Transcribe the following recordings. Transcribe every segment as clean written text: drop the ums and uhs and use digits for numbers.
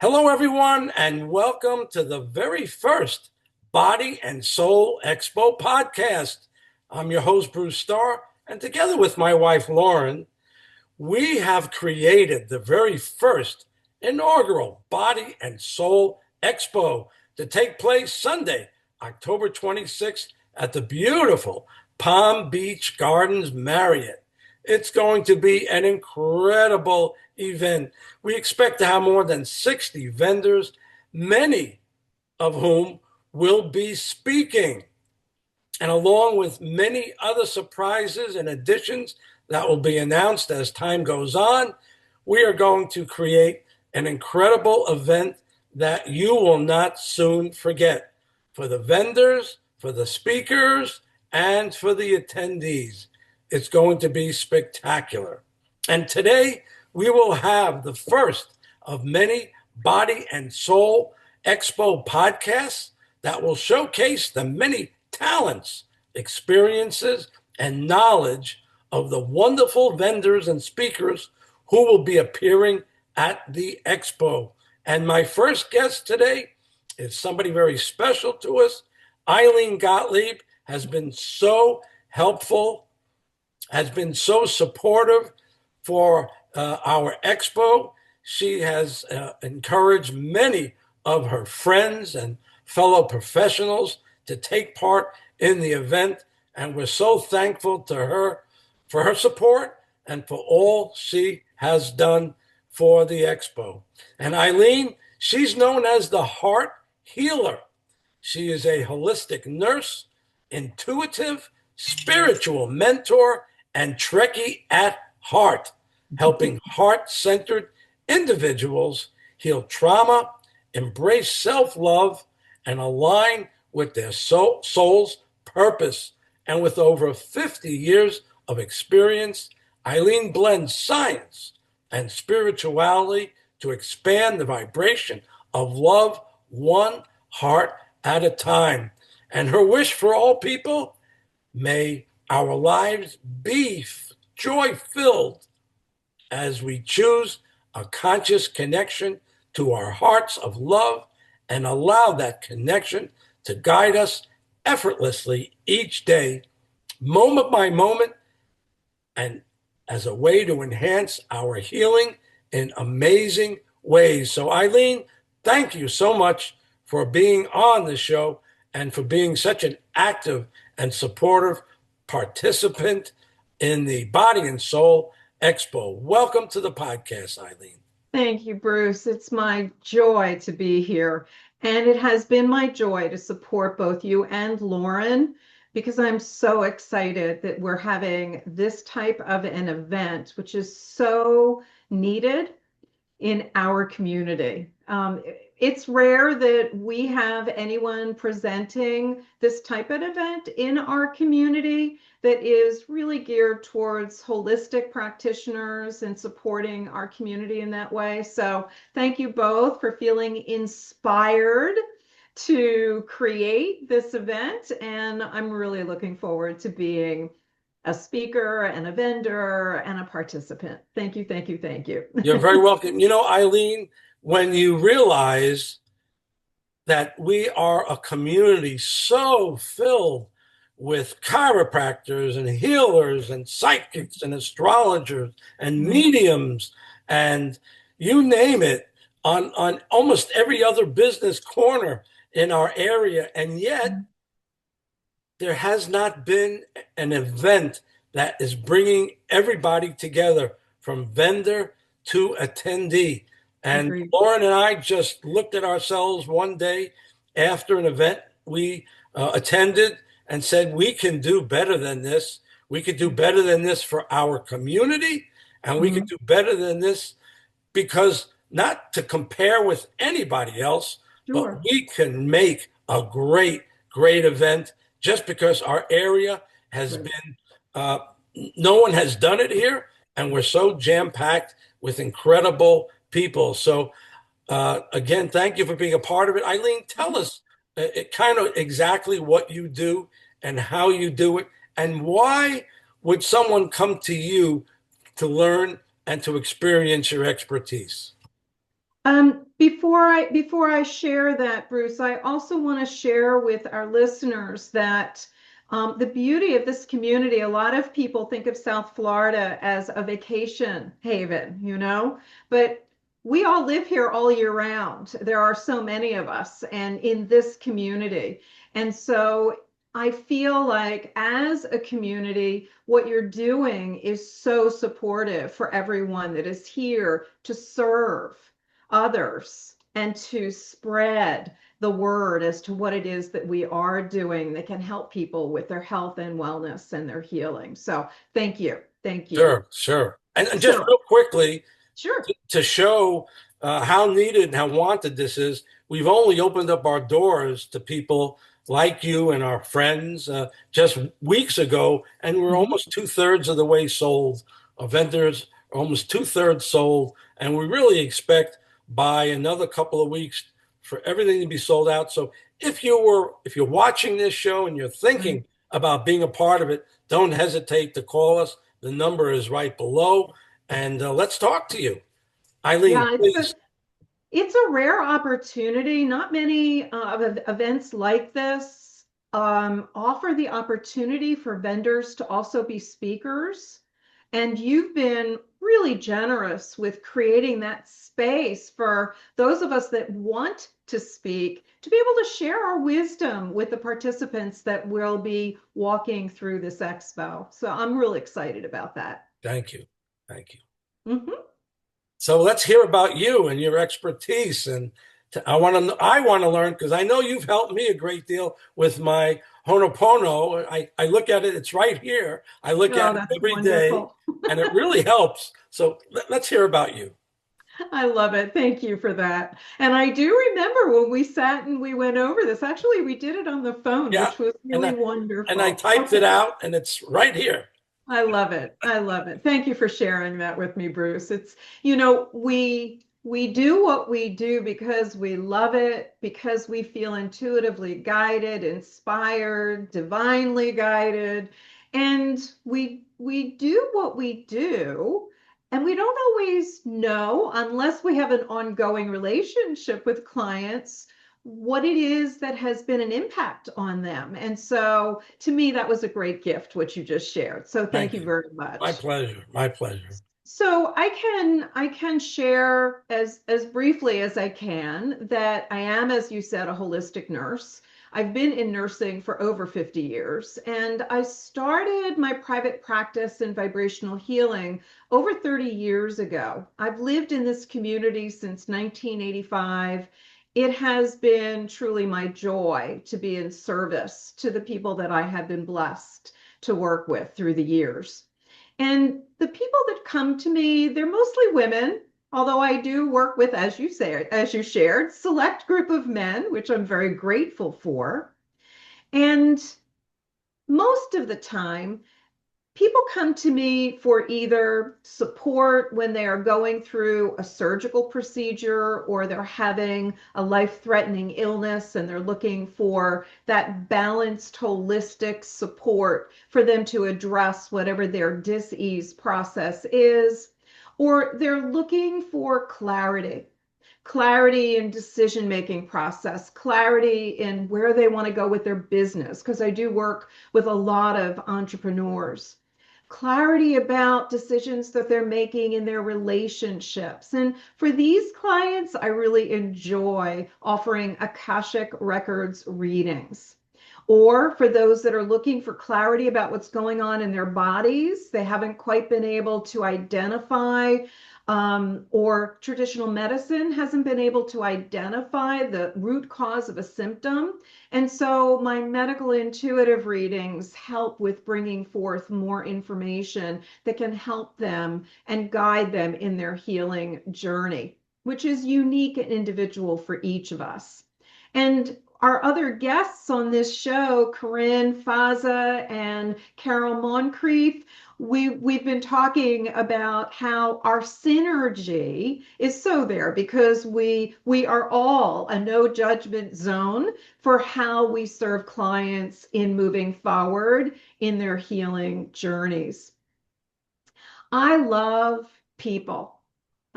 Hello, everyone, and welcome to the very first Body and Soul Expo podcast. I'm your host, Bruce Starr, and together with my wife, Lauren, we have created the very first inaugural Body and Soul Expo to take place Sunday, October 26th at the beautiful Palm Beach Gardens Marriott. It's going to be an incredible event. We expect to have more than 60 vendors, many of whom will be speaking. And along with many other surprises and additions that will be announced as time goes on, we are going to create an incredible event that you will not soon forget for the vendors, for the speakers, and for the attendees. It's going to be spectacular. And today we will have the first of many Body and Soul Expo podcasts that will showcase the many talents, experiences, and knowledge of the wonderful vendors and speakers who will be appearing at the Expo. And my first guest today is somebody very special to us. Ilene Gottlieb has been so helpful, has been so supportive for our Expo. She has encouraged many of her friends and fellow professionals to take part in the event. And we're so thankful to her for her support and for all she has done for the Expo. And Ilene, she's known as the Heart Healer. She is a holistic nurse, intuitive, spiritual mentor, and Trekkie at heart, helping heart-centered individuals heal trauma, embrace self-love, and align with their soul's purpose. And with over 50 years of experience, Ilene blends science and spirituality to expand the vibration of love one heart at a time. And her wish for all people: may our lives be joy-filled as we choose a conscious connection to our hearts of love and allow that connection to guide us effortlessly each day, moment by moment, and as a way to enhance our healing in amazing ways. So, Ilene, thank you so much for being on the show and for being such an active and supportive participant in the Body and Soul Expo. Welcome to the podcast, Ilene. Thank you, Bruce. It's my joy to be here. And it has been my joy to support both you and Lauren, because I'm so excited that we're having this type of an event, which is so needed in our community. It's rare that we have anyone presenting this type of event in our community that is really geared towards holistic practitioners and supporting our community in that way. So thank you both for feeling inspired to create this event. And I'm really looking forward to being a speaker and a vendor and a participant. Thank you, thank you, thank you. You're very welcome. You know, Ilene, when you realize that we are a community so filled with chiropractors and healers and psychics and astrologers and mediums and you name it, on almost every other business corner in our area, and yet there has not been an event that is bringing everybody together from vendor to attendee. And Agreed. Lauren and I just looked at ourselves one day after an event we attended and said, we can do better than this. We could do better than this for our community, and we could do better than this because not to compare with anybody else, Sure. but we can make a great, great event just because our area has been, no one has done it here, and we're so jam-packed with incredible people. So again, thank you for being a part of it. Ilene, tell us kind of exactly what you do and how you do it, and why would someone come to you to learn and to experience your expertise? Before I share that, Bruce, I also want to share with our listeners that the beauty of this community, a lot of people think of South Florida as a vacation haven, but we all live here all year round. There are so many of us and in this community. And so I feel like as a community, what you're doing is so supportive for everyone that is here to serve others and to spread the word as to what it is that we are doing that can help people with their health and wellness and their healing. So thank you. Thank you. Sure, sure. And just So, real quickly, sure. to show how needed and how wanted this is, we've only opened up our doors to people like you and our friends just weeks ago, and we're Mhm. almost two-thirds of the way sold. Our vendors are almost two-thirds sold, and we really expect by another couple of weeks for everything to be sold out. So if you're watching this show and you're Right. thinking about being a part of it, don't hesitate to call us. The number is right below, and let's talk to you. Eileen, Yeah, it's a please. it's a rare opportunity. Not many events like this offer the opportunity for vendors to also be speakers. And you've been really generous with creating that space for those of us that want to speak to be able to share our wisdom with the participants that will be walking through this expo. So I'm really excited about that. Thank you. Thank you. Mhm. So let's hear about you and your expertise. And I want to learn because I know you've helped me a great deal with my Honopono. I look at it, it's right here. I look at Oh, it that's every day, wonderful. and it really helps. So let's hear about you. I love it. Thank you for that. And I do remember when we sat and we went over this. Actually, we did it on the phone, Yeah. which was And really I wonderful. typed it Okay. out, and it's right here. I love it. I love it. Thank you for sharing that with me, Bruce. We do what we do because we love it, because we feel intuitively guided, inspired, divinely guided, and we do what we do, and we don't always know unless we have an ongoing relationship with clients what it is that has been an impact on them. And so to me, that was a great gift, what you just shared. So thank Thank you you. very My much. pleasure. My pleasure. So I can share as briefly as I can that I am, as you said, a holistic nurse. I've been in nursing for over 50 years, and I started my private practice in vibrational healing over 30 years ago. I've lived in this community since 1985. It has been truly my joy to be in service to the people that I have been blessed to work with through the years. And the people that come to me, they're mostly women, although I do work with, as you say, as you shared, select group of men, which I'm very grateful for. And most of the time, people come to me for either support when they are going through a surgical procedure or they're having a life-threatening illness and they're looking for that balanced, holistic support for them to address whatever their dis-ease process is, or they're looking for clarity in decision making process, clarity in where they want to go with their business, because I do work with a lot of entrepreneurs, clarity about decisions that they're making in their relationships. And for these clients, I really enjoy offering Akashic Records readings. Or for those that are looking for clarity about what's going on in their bodies, they haven't quite been able to identify, or traditional medicine hasn't been able to identify the root cause of a symptom. And so my medical intuitive readings help with bringing forth more information that can help them and guide them in their healing journey, which is unique and individual for each of us. And our other guests on this show, Corinne Faza and Carol Moncrief, we've been talking about how our synergy is so there because we are all a no judgment zone for how we serve clients in moving forward in their healing journeys. I love people.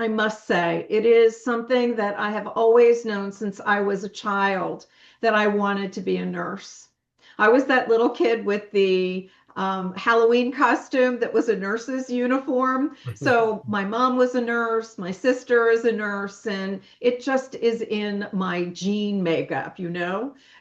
I must say, it is something that I have always known since I was a child that I wanted to be a nurse. I was that little kid with the Halloween costume that was a nurse's uniform. So my mom was a nurse, my sister is a nurse, and it just is in my gene makeup,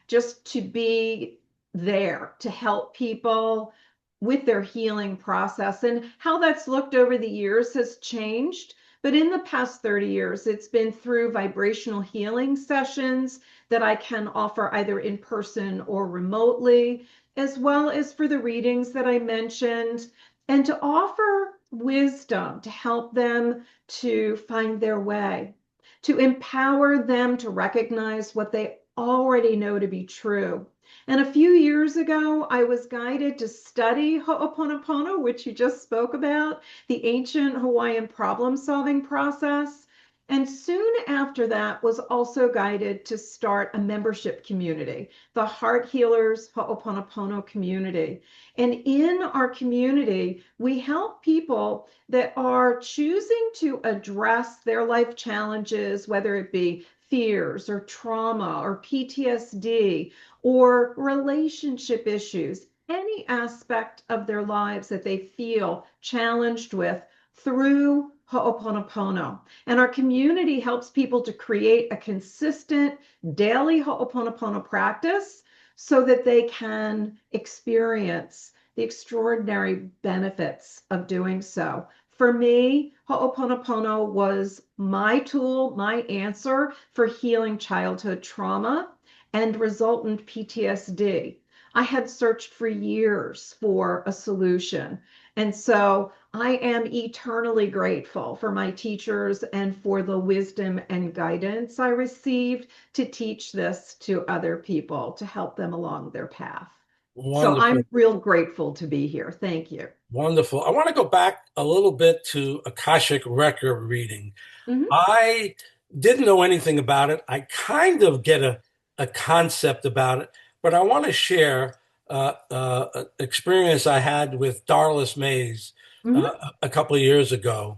just to be there to help people with their healing process. And how that's looked over the years has changed. But in the past 30 years, it's been through vibrational healing sessions that I can offer either in person or remotely, as well as for the readings that I mentioned, and to offer wisdom to help them to find their way, to empower them to recognize what they already know to be true. And a few years ago, I was guided to study Ho'oponopono, which you just spoke about, the ancient Hawaiian problem-solving process. And soon after that was also guided to start a membership community, the Heart Healers Ho'oponopono community. And in our community, we help people that are choosing to address their life challenges, whether it be fears or trauma or PTSD or relationship issues, any aspect of their lives that they feel challenged with through Ho'oponopono. And our community helps people to create a consistent daily Ho'oponopono practice so that they can experience the extraordinary benefits of doing so. For me, Ho'oponopono was my tool, my answer for healing childhood trauma and resultant PTSD. I had searched for years for a solution. And so I am eternally grateful for my teachers and for the wisdom and guidance I received to teach this to other people, to help them along their path. So Wonderful. I'm real grateful to be here. Thank you. Wonderful. I want to go back a little bit to Akashic record reading. Mhm. I didn't know anything about it. I kind of get a concept about it, but I want to share an experience I had with Darlis Mays Mhm. a couple of years ago.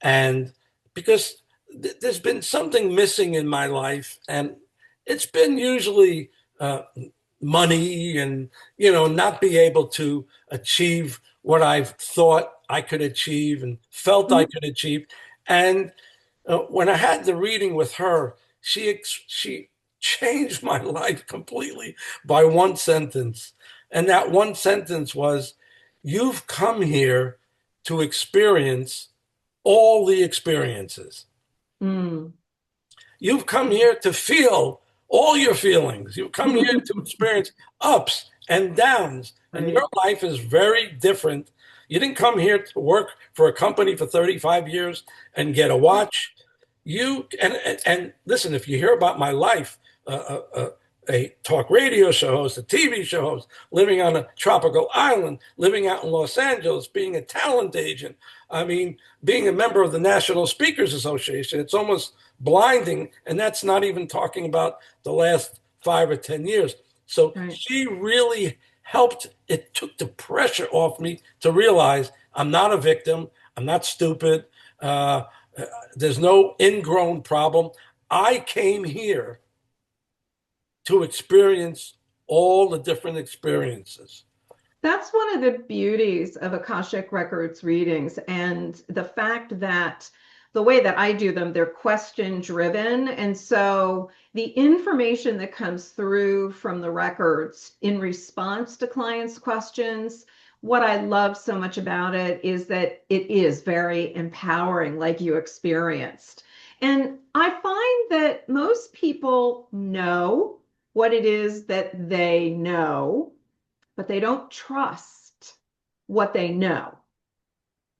And because there's been something missing in my life, and it's been usually money and, not be able to achieve what I've thought I could achieve and felt I Mhm. could achieve. And when I had the reading with her, she changed my life completely by one sentence. And that one sentence was, "You've come here to experience all the experiences. Mm. You've come here to feel all your feelings. You've come here to experience ups and downs. And your Right. life is very different. You didn't come here to work for a company for 35 years and get a watch. You and listen, if you hear about my life, a talk radio show host, a TV show host, living on a tropical island, living out in Los Angeles, being a talent agent. I mean, being a member of the National Speakers Association, it's almost blinding. And that's not even talking about the last 5 or 10 years. So Right. she really helped. It took the pressure off me to realize I'm not a victim. I'm not stupid. Uh, there's no ingrown problem. I came here to experience all the different experiences. That's one of the beauties of Akashic Records readings, and the fact that the way that I do them, they're question driven. And so the information that comes through from the records in response to clients' questions, what I love so much about it is that it is very empowering, like you experienced. And I find that most people know what it is that they know, but they don't trust what they know.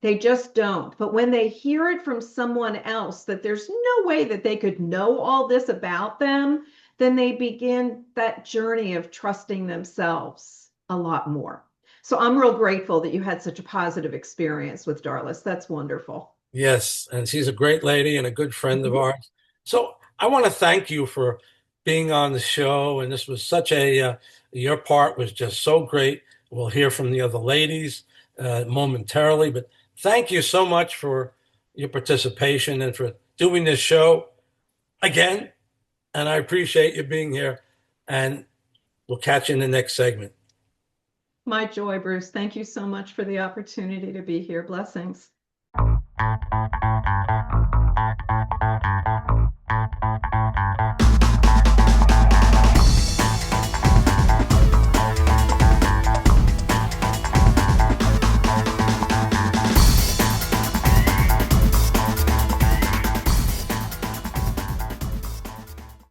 They just don't. But when they hear it from someone else that there's no way that they could know all this about them, then they begin that journey of trusting themselves a lot more. So I'm real grateful that you had such a positive experience with Darlis. That's wonderful. Yes, and she's a great lady and a good friend of Mhm. ours. So I want to thank you for being on the show. And this was such your part was just so great. We'll hear from the other ladies momentarily, but thank you so much for, your participation and for doing this show again. And I appreciate you being here. And we'll catch you in the next segment. My joy, Bruce. Thank you so much for the opportunity to be here. Blessings.